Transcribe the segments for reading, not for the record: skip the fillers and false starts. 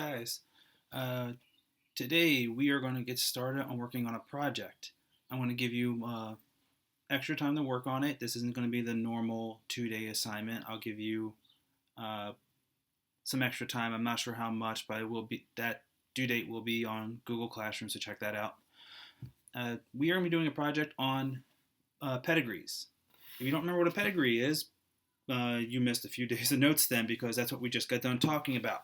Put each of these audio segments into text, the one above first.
Guys, uh, today we are going to get started on working on a project. I'm going to give you extra time to work on it. This isn't going to be the normal 2-day assignment. I'll give you uh, some extra time. I'm not sure how much, but it will be that due date will be on Google Classroom, so check that out. We are going to be doing a project on pedigrees. If you don't remember what a pedigree is, you missed a few days of notes then because that's what we just got done talking about.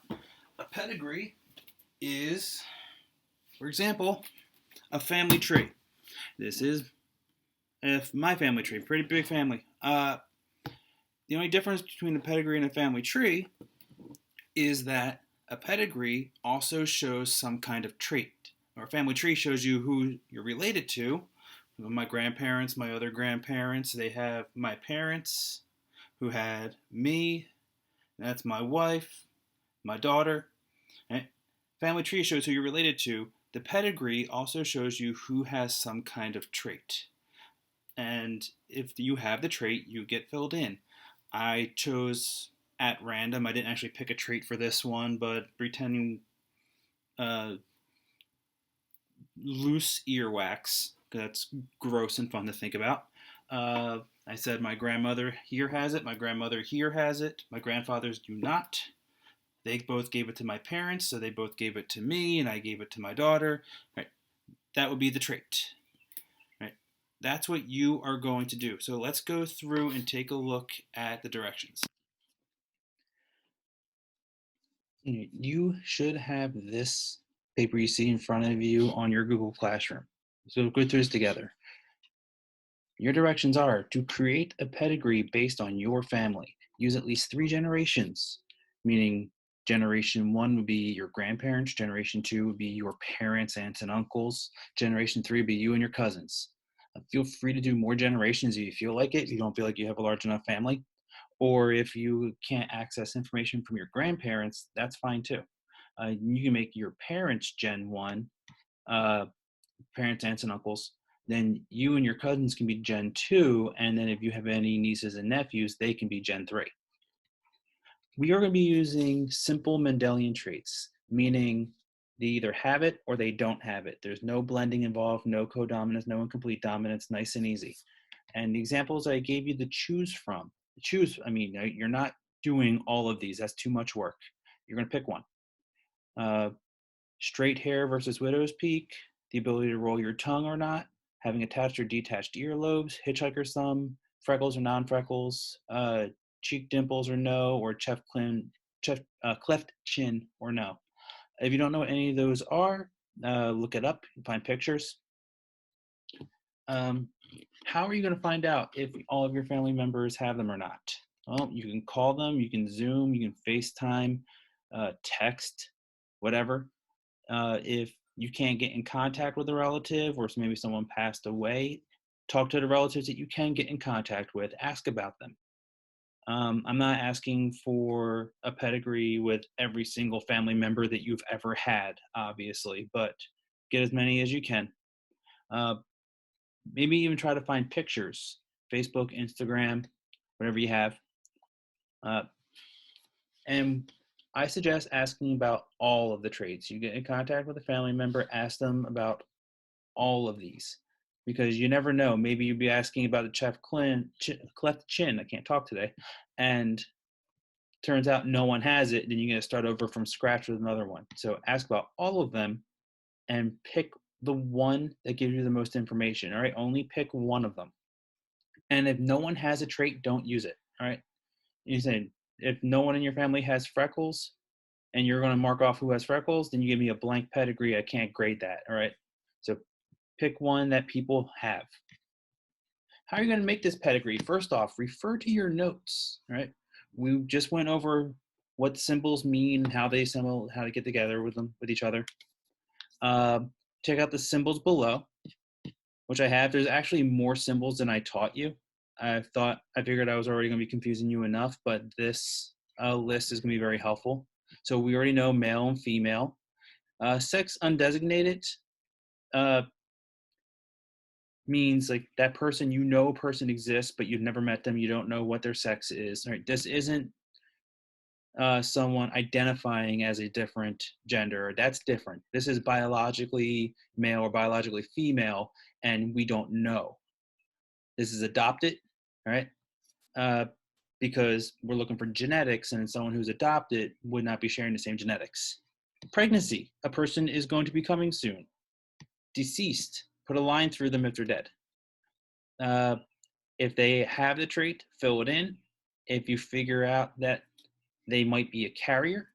A pedigree is, for example, a family tree. This is my family tree, pretty big family. The only difference between a pedigree and a family tree is that a pedigree also shows some kind of trait. Or a family tree shows you who you're related to. My grandparents, my other grandparents, they have my parents who had me. That's my wife, my daughter. And family tree shows who you're related to. The pedigree also shows you who has some kind of trait. And if you have the trait, you get filled in. I chose at random. I didn't actually pick a trait for this one, but pretending uh, loose earwax. That's gross and fun to think about. I said my grandmother here has it, my grandmother here has it, my grandfathers do not. They both gave it to my parents, so they both gave it to me, and I gave it to my daughter. Right. That would be the trait. Right. That's what you are going to do. So let's go through and take a look at the directions. You should have this paper you see in front of you on your Google Classroom. So we'll go through this together. Your directions are to create a pedigree based on your family. Use at least 3 generations, meaning generation 1 would be your grandparents, generation 2 would be your parents, aunts, and uncles, generation 3 would be you and your cousins. Feel free to do more generations if you feel like it, if you don't feel like you have a large enough family. Or if you can't access information from your grandparents, that's fine too. You can make your parents Gen 1, uh, parents, aunts, and uncles. Then you and your cousins can be Gen 2. And then if you have any nieces and nephews, they can be Gen 3. We are going to be using simple Mendelian traits, meaning they either have it or they don't have it. There's no blending involved, no codominance, no incomplete dominance, nice and easy. And the examples I gave you to choose from, you're not doing all of these. That's too much work. You're going to pick one. Uh, Straight hair versus widow's peak, the ability to roll your tongue or not, having attached or detached earlobes, hitchhiker's thumb, freckles or non-freckles, cheek dimples or no, or cleft chin or no. If you don't know what any of those are, look it up, find pictures. How are you going to find out if all of your family members have them or not? Well, you can call them, you can Zoom, you can FaceTime, text, whatever. If you can't get in contact with a relative or maybe someone passed away, talk to the relatives that you can get in contact with, ask about them. I'm not asking for a pedigree with every single family member that you've ever had, obviously, but get as many as you can. Uh, Maybe even try to find pictures, Facebook, Instagram, whatever you have. And I suggest asking about all of the traits. You get in contact with a family member, ask them about all of these, because you never know. Maybe you'd be asking about the cleft chin. I can't talk today. And turns out no one has it. Then you're going to start over from scratch with another one. So ask about all of them and pick the one that gives you the most information. All right. Only pick one of them. And if no one has a trait, don't use it. All right. You say, if no one in your family has freckles and you're going to mark off who has freckles, then you give me a blank pedigree. I can't grade that. All right. So pick one that people have. How are you going to make this pedigree? First off, refer to your notes. All right. We just went over what symbols mean, how they assemble, how to get together with them, with each other. Check out the symbols below, which I have. There's actually more symbols than I taught you. I figured I was already going to be confusing you enough, but this list is going to be very helpful. So we already know male and female. Sex undesignated means like that person, you know, a person exists, but you've never met them. You don't know what their sex is. Right? This isn't someone identifying as a different gender. That's different. This is biologically male or biologically female, and we don't know. This is adopted, right? Uh, because we're looking for genetics, and someone who's adopted would not be sharing the same genetics. Pregnancy, a person is going to be coming soon. Deceased, put a line through them if they're dead. If they have the trait, fill it in. If you figure out that they might be a carrier,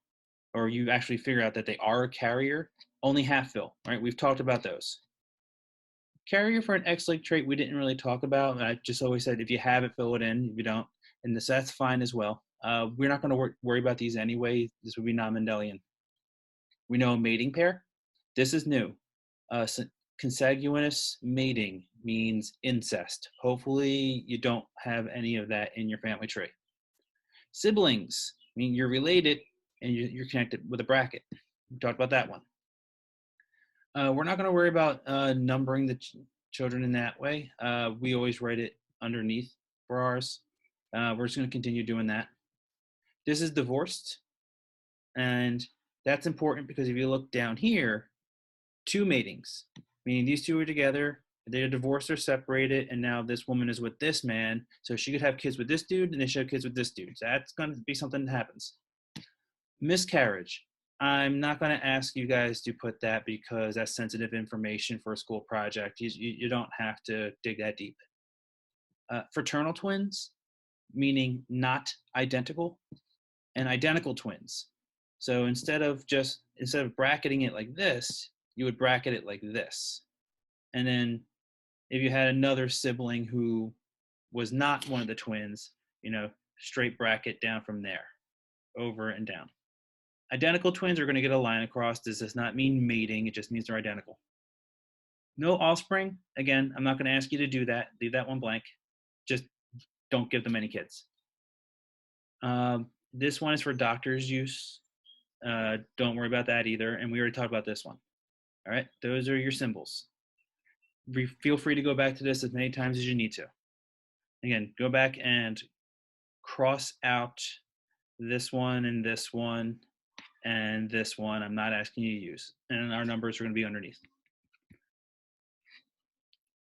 or you actually figure out that they are a carrier, only half fill, right? We've talked about those. Carrier for an X-like trait we didn't really talk about. I just always said if you have it, fill it in. If you don't, and that's fine as well. We're not going to worry about these anyway. This would be non-Mendelian. We know a mating pair. This is new. Consanguineous mating means incest. Hopefully you don't have any of that in your family tree. Siblings mean you're related and you're connected with a bracket. We talked about that one. We're not going to worry about numbering the children in that way. We always write it underneath for ours. We're just going to continue doing that. This is divorced, and that's important because if you look down here, two matings, meaning these two are together, they're divorced or separated, and now this woman is with this man, so she could have kids with this dude, and they should have kids with this dude. So that's going to be something that happens. Miscarriage. I'm not going to ask you guys to put that because that's sensitive information for a school project. You don't have to dig that deep. Fraternal twins, meaning not identical, and identical twins. So instead of bracketing it like this, you would bracket it like this. And then if you had another sibling who was not one of the twins, straight bracket down from there, over and down. Identical twins are going to get a line across. This does not mean mating. It just means they're identical. No offspring. Again, I'm not going to ask you to do that. Leave that one blank. Just don't give them any kids. This one is for doctor's use. Don't worry about that either. And we already talked about this one. All right. Those are your symbols. Feel free to go back to this as many times as you need to. Again, go back and cross out this one and this one and this one. I'm not asking you to use. And our numbers are going to be underneath.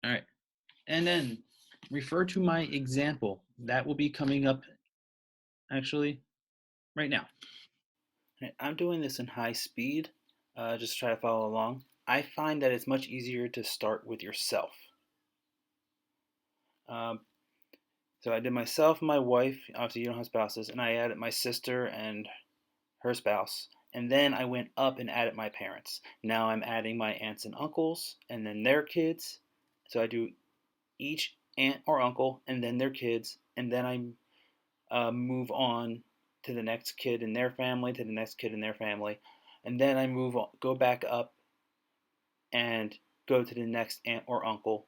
All right. And then refer to my example. That will be coming up actually right now. Right, I'm doing this in high speed. Just try to follow along. I find that it's much easier to start with yourself. So I did myself and my wife. Obviously, you don't have spouses. And I added my sister and her spouse. And then I went up and added my parents. Now I'm adding my aunts and uncles and then their kids. So I do each aunt or uncle and then their kids. And then I move on to the next kid in their family, to the next kid in their family. And then I go back up and go to the next aunt or uncle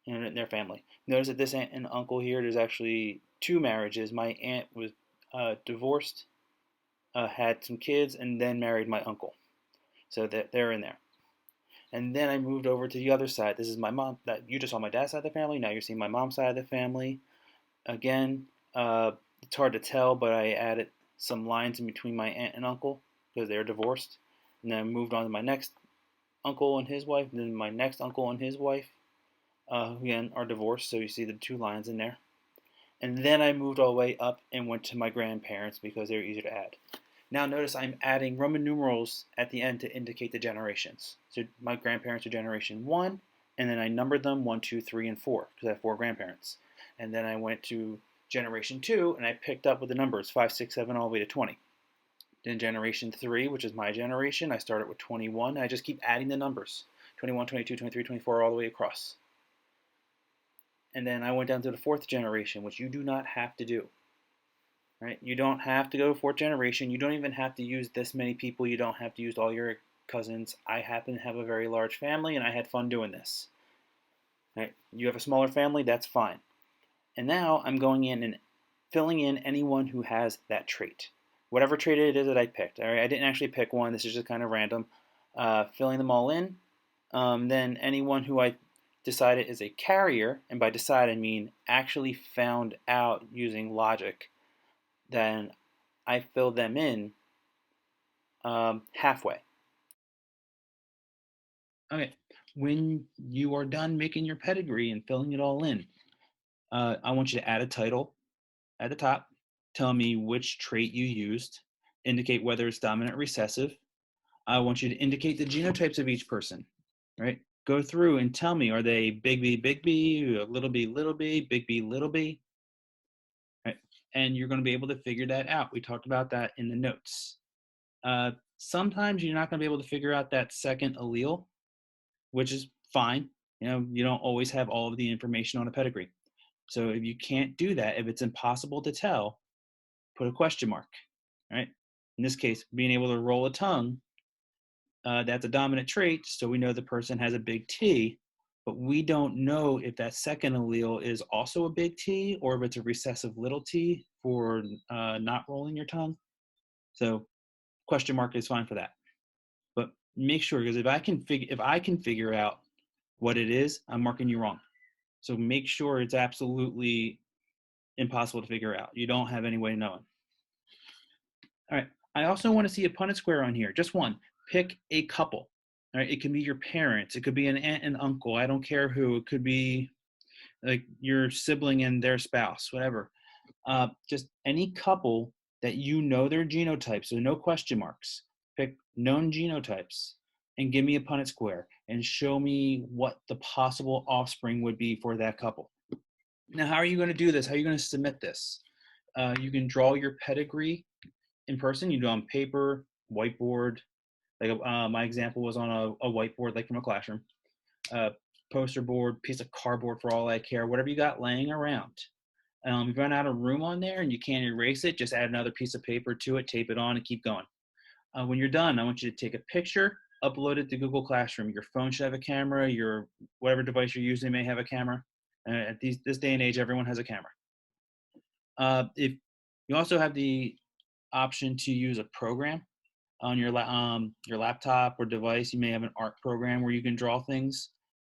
in their family. Notice that this aunt and uncle here, there's actually two marriages. My aunt was divorced, had some kids, and then married my uncle. So they're in there. And then I moved over to the other side. This is my mom. That you just saw my dad's side of the family. Now you're seeing my mom's side of the family. Again, it's hard to tell, but I added some lines in between my aunt and uncle because they're divorced. And then I moved on to my next uncle and his wife, and then my next uncle and his wife, again, are divorced. So you see the two lines in there. And then I moved all the way up and went to my grandparents because they're easier to add. Now notice I'm adding Roman numerals at the end to indicate the generations. So my grandparents are generation 1, and then I numbered them 1, 2, 3, and 4 because I have 4 grandparents. And then I went to generation 2, and I picked up with the numbers 5, 6, 7, all the way to 20. Then generation 3, which is my generation, I started with 21. I just keep adding the numbers 21, 22, 23, 24, all the way across. And then I went down to the 4th generation, which you do not have to do. Right? You don't have to go 4th generation. You don't even have to use this many people. You don't have to use all your cousins. I happen to have a very large family, and I had fun doing this. Right? You have a smaller family, that's fine. And now I'm going in and filling in anyone who has that trait. Whatever trait it is that I picked. All right? I didn't actually pick one. This is just kind of random. Filling them all in. Then anyone who I decided is a carrier, and by decide I mean actually found out using logic, then I fill them in halfway. Okay, when you are done making your pedigree and filling it all in, I want you to add a title at the top. Tell me which trait you used, indicate whether it's dominant or recessive. I want you to indicate the genotypes of each person, right? Go through and tell me, are they big B, little b, big B, little b, right? And you're going to be able to figure that out. We talked about that in the notes. Sometimes you're not going to be able to figure out that second allele, which is fine. You know, you don't always have all of the information on a pedigree. So if you can't do that, if it's impossible to tell, put a question mark, right? In this case, being able to roll a tongue, that's a dominant trait, so we know the person has a big T, but we don't know if that second allele is also a big T or if it's a recessive little t for not rolling your tongue. So question mark is fine for that. But make sure, because if I can figure out what it is, I'm marking you wrong. So make sure it's absolutely impossible to figure out. You don't have any way of knowing. All right. I also want to see a Punnett square on here. Just one. Pick a couple. All right. It can be your parents. It could be an aunt and uncle. I don't care who. It could be like your sibling and their spouse, whatever. Just any couple that you know their genotypes, so no question marks. Pick known genotypes and give me a Punnett square and show me what the possible offspring would be for that couple. Now, how are you going to do this? How are you going to submit this? You can draw your pedigree in person. You do it on paper, whiteboard. Like my example was on a whiteboard, like from a classroom. Poster board, piece of cardboard for all I care, whatever you got laying around. If you run out of room on there and you can't erase it, just add another piece of paper to it, tape it on, and keep going. When you're done, I want you to take a picture, upload it to Google Classroom. Your phone should have a camera. Your whatever device you're using may have a camera. At this day and age, everyone has a camera. If you also have the option to use a program on your laptop or device, you may have an art program where you can draw things.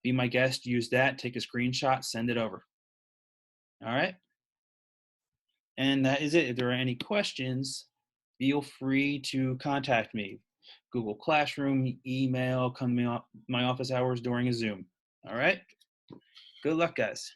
Be my guest, use that, take a screenshot, send it over. All right. And that is it. If there are any questions, feel free to contact me. Google Classroom, email, come to my office hours during a Zoom. All right. Good luck, guys.